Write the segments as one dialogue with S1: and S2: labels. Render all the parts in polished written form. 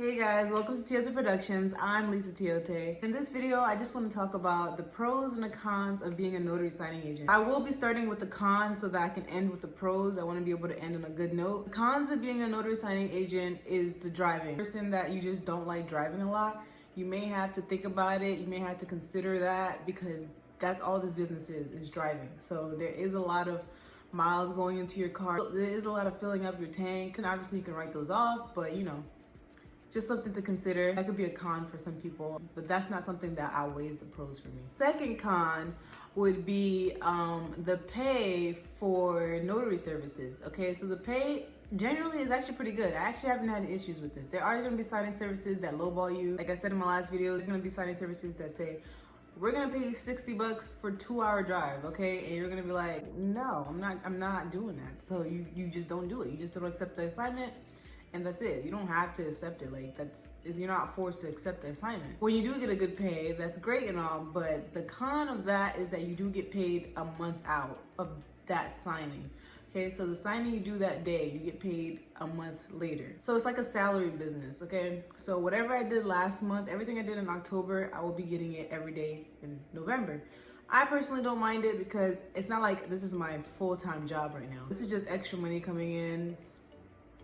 S1: Hey guys, welcome to Tiote Productions. I'm Lisa Tiote. In this video, I just want to talk about the pros and the cons of being a notary signing agent. I will be starting with the cons so that I can end with the pros. I want to be able to end on a good note. The cons of being a notary signing agent is the driving. Person that you just don't like driving a lot, you may have to think about it. You may have to consider that because that's all this business is driving. So there is a lot of miles going into your car. There is a lot of filling up your tank. And obviously you can write those off, but you know, just something to consider. That could be a con for some people, but that's not something that outweighs the pros for me. Second con would be the pay for notary services. Okay, so the pay generally is actually pretty good. I actually haven't had issues with this. There are gonna be signing services that lowball you. Like I said in my last video, there's gonna be signing services that say, we're gonna pay you $60 for a 2-hour drive, okay? And you're gonna be like, no, I'm not doing that. So you just don't do it. You just don't accept the assignment. And that's it. You don't have to accept it. Like you're not forced to accept the assignment. When you do get a good pay, that's great and all, but the con of that is that you do get paid a month out of that signing. Okay, so the signing you do that day, you get paid a month later. So it's like a salary business, okay? So whatever I did last month, everything I did in October, I will be getting it every day in November. I personally don't mind it because it's not like this is my full-time job right now. This is just extra money coming in.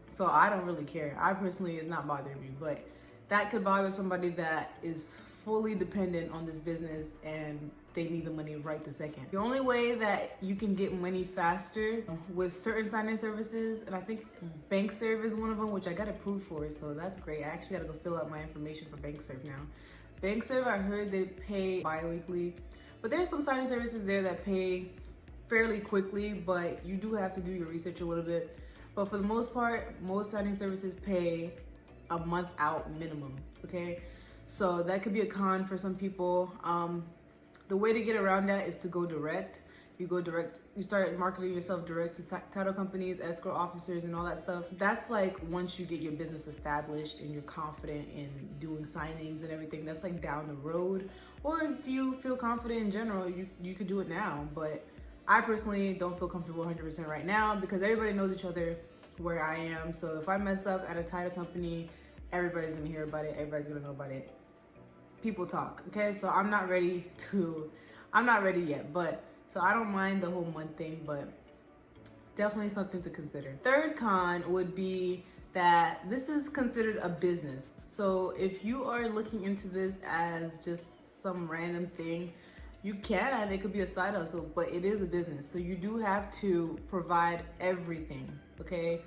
S1: So I don't really care. I personally, it's not bothering me, but that could bother somebody that is fully dependent on this business and they need the money right this second. The only way that you can get money faster with certain signing services, and I think BankServe is one of them, which I got approved for, so that's great. I actually gotta go fill out my information for BankServe now. BankServe, I heard they pay bi-weekly, but there's some signing services there that pay fairly quickly, but you do have to do your research a little bit. But for the most part, most signing services pay a month out minimum, okay? So that could be a con for some people. The way to get around that is to go direct. You go direct, you start marketing yourself direct to title companies, escrow officers, and all that stuff. That's like once you get your business established and you're confident in doing signings and everything, that's like down the road. Or if you feel confident in general, you could do it now, but I personally don't feel comfortable 100% right now because everybody knows each other where I am. So if I mess up at a title company, everybody's gonna hear about it. Everybody's gonna know about it. People talk, okay? So I'm not ready yet, but so I don't mind the whole month thing, but definitely something to consider. Third con would be that this is considered a business. So if you are looking into this as just some random thing, you can, it could be a side hustle, but it is a business. So you do have to provide everything, okay?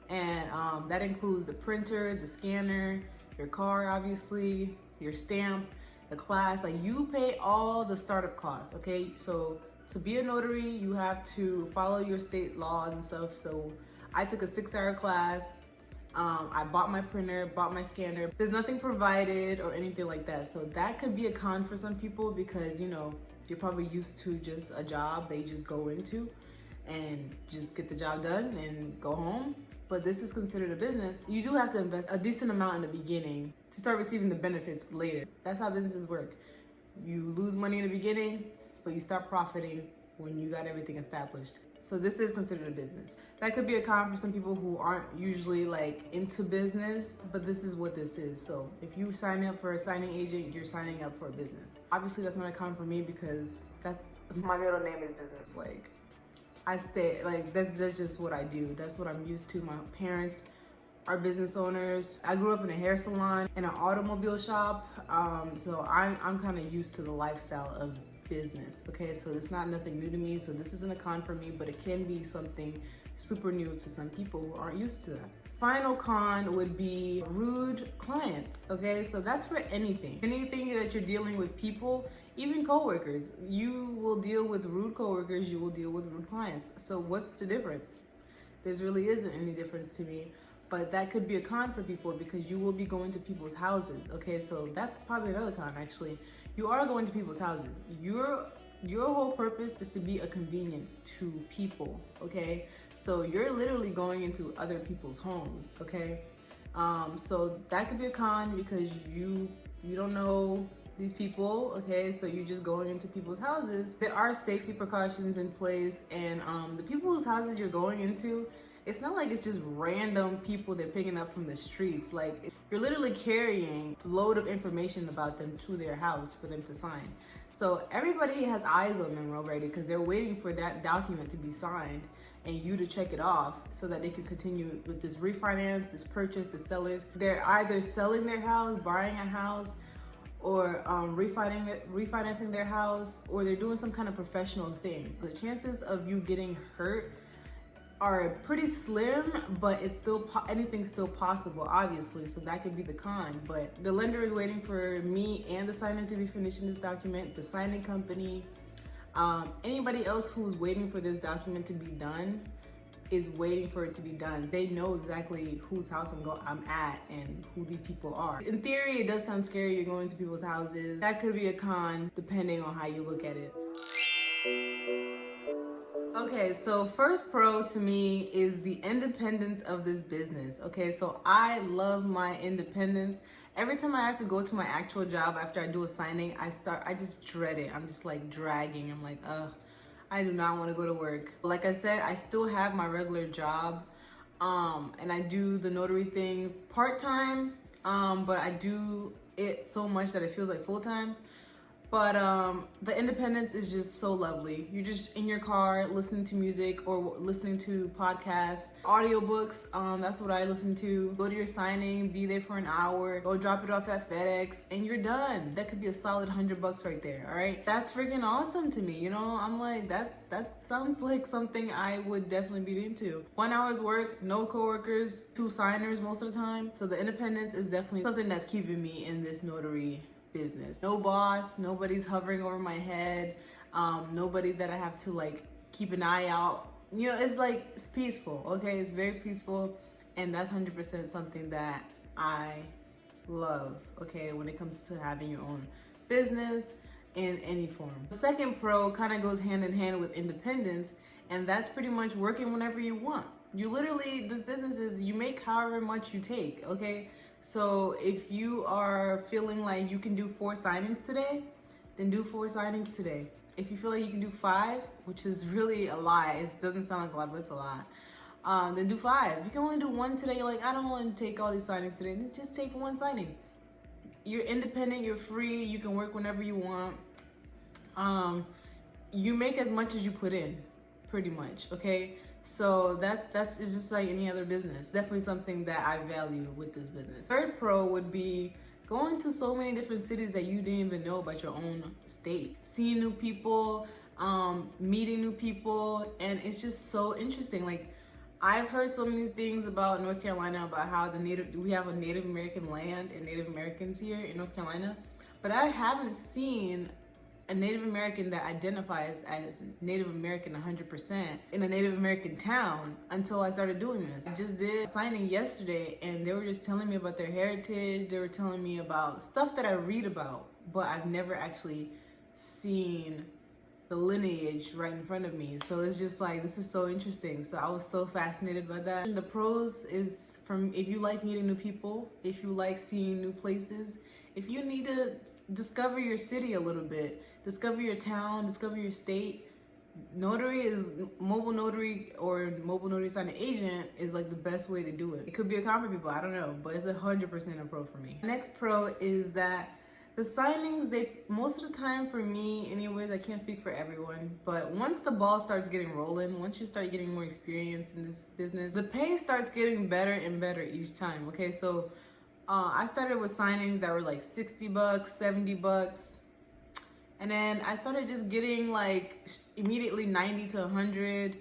S1: And that includes the printer, the scanner, your car, obviously, your stamp, the class, like you pay all the startup costs, okay? So to be a notary, you have to follow your state laws and stuff. So I took a 6-hour class. I bought my printer, bought my scanner. There's nothing provided or anything like that. So that could be a con for some people because, you know, you're probably used to just a job that you just go into and just get the job done and go home. But this is considered a business. You do have to invest a decent amount in the beginning to start receiving the benefits later. That's how businesses work. You lose money in the beginning, but you start profiting when you got everything established. So this is considered a business. That could be a con for some people who aren't usually like into business, but this is what this is. So if you sign up for a signing agent, you're signing up for a business. Obviously that's not a con for me because that's my middle name is business. Like that's just what I do. That's what I'm used to. My parents are business owners. I grew up in a hair salon and an automobile shop. So I'm kind of used to the lifestyle of business, okay? So it's not nothing new to me, so this isn't a con for me, but it can be something super new to some people who aren't used to that. Final con would be rude clients, okay? So that's for anything that you're dealing with people, even coworkers. You will deal with rude coworkers, you will deal with rude clients. So what's the difference? There really isn't any difference to me, but that could be a con for people because you will be going to people's houses, okay? So that's probably another con actually. You are going to people's houses. Your whole purpose is to be a convenience to people, okay? So you're literally going into other people's homes, okay? So that could be a con because you don't know these people, okay? So you're just going into people's houses. There are safety precautions in place, and the people whose houses you're going into, it's not like it's just random people they're picking up from the streets. Like, you're literally carrying a load of information about them to their house for them to sign. So everybody has eyes on them already because they're waiting for that document to be signed and you to check it off so that they can continue with this refinance, this purchase, the sellers. They're either selling their house, buying a house, or refinancing their house, or they're doing some kind of professional thing. The chances of you getting hurt are pretty slim, but it's still anything's still possible, obviously. So that could be the con. But the lender is waiting for me and the signer to be finishing this document. The signing company, anybody else who's waiting for this document to be done is waiting for it to be done. They know exactly whose house I'm at and who these people are. In theory, it does sound scary. You're going to people's houses. That could be a con depending on how you look at it. Okay, so first pro to me is the independence of this business. Okay, so I love my independence. Every time I have to go to my actual job after I do a signing, I just dread it. I'm just like dragging. I'm like, ugh, I do not want to go to work. Like I said, I still have my regular job, and I do the notary thing part-time, but I do it so much that it feels like full-time. But the independence is just so lovely. You're just in your car listening to music or listening to podcasts, audiobooks. That's what I listen to. Go to your signing, be there for an hour, go drop it off at FedEx, and you're done. That could be a solid $100 right there, all right? That's freaking awesome to me, you know? I'm like, that sounds like something I would definitely be into. 1 hour's work, no coworkers, 2 signers most of the time. So the independence is definitely something that's keeping me in this notary business. No boss, nobody's hovering over my head, nobody that I have to like keep an eye out. You know, it's peaceful, okay? It's very peaceful, and that's 100% something that I love, okay, when it comes to having your own business in any form. The second pro kind of goes hand in hand with independence, and that's pretty much working whenever you want. You literally, this business is, you make however much you take, okay? So if you are feeling like you can do 4 signings today, then do 4 signings today. If you feel like you can do 5, which is really a lie, it doesn't sound like a lot, but it's a lot, then do 5. You can only do 1 today. You're like, I don't want to take all these signings today. Then just take 1 signing. You're independent, you're free, you can work whenever you want. You make as much as you put in, pretty much, okay? So it's just like any other business. Definitely something that I value with this business. Third pro would be going to so many different cities that you didn't even know about your own state. Seeing new people, meeting new people, and it's just so interesting. Like, I've heard so many things about North Carolina, about how we have a Native American land and Native Americans here in North Carolina, but I haven't seen a Native American that identifies as Native American 100% in a Native American town until I started doing this. I just did a signing yesterday, and they were just telling me about their heritage. They were telling me about stuff that I read about, but I've never actually seen the lineage right in front of me. So it's just like, this is so interesting. So I was so fascinated by that. And the pros is from, if you like meeting new people, if you like seeing new places, if you need to discover your city a little bit, discover your town, discover your state, mobile notary or mobile notary signing agent is like the best way to do it. It could be a con for people, I don't know, but it's 100% a pro for me. Next pro is that the signings, most of the time for me anyways, I can't speak for everyone, but once the ball starts getting rolling, once you start getting more experience in this business, the pay starts getting better and better each time, okay? So I started with signings that were like $60, $70, and then I started just getting like immediately 90 to 100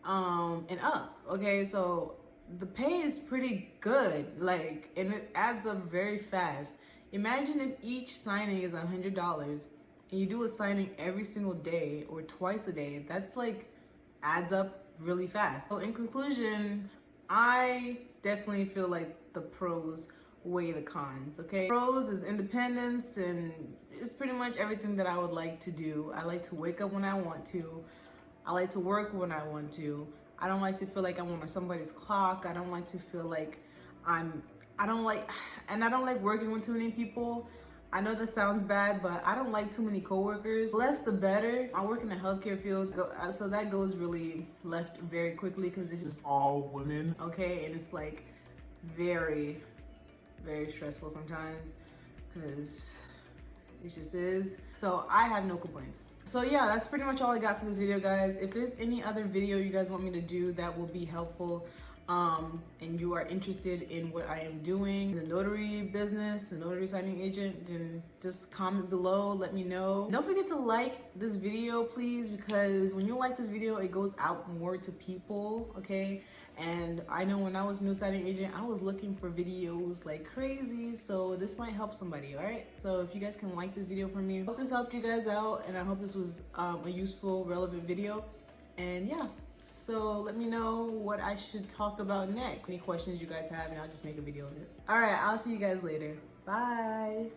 S1: and up, okay? So the pay is pretty good, like, and it adds up very fast. Imagine if each signing is $100 and you do a signing every single day or twice a day. That's like adds up really fast. So in conclusion, I definitely feel like the pros weigh the cons, okay? Pros is independence, and it's pretty much everything that I would like to do. I like to wake up when I want to. I like to work when I want to. I don't like to feel like I'm on somebody's clock. I don't like to feel like I don't like working with too many people. I know that sounds bad, but I don't like too many coworkers. Less the better. I work in the healthcare field, so that goes really left very quickly because it's just all women, okay? And it's like very, very stressful sometimes because it just is. So I have no complaints. So yeah, that's pretty much all I got for this video, guys. If there's any other video you guys want me to do that will be helpful, and you are interested in what I am doing, the notary business, the notary signing agent, then just comment below, let me know. Don't forget to like this video, please, because when you like this video, it goes out more to people, okay? And I know when I was new signing agent, I was looking for videos like crazy, so this might help somebody, all right? So if you guys can like this video for me, I hope this helped you guys out, and I hope this was a useful, relevant video. And yeah, so let me know what I should talk about next. Any questions you guys have, and I'll just make a video of it. All right, I'll see you guys later. Bye.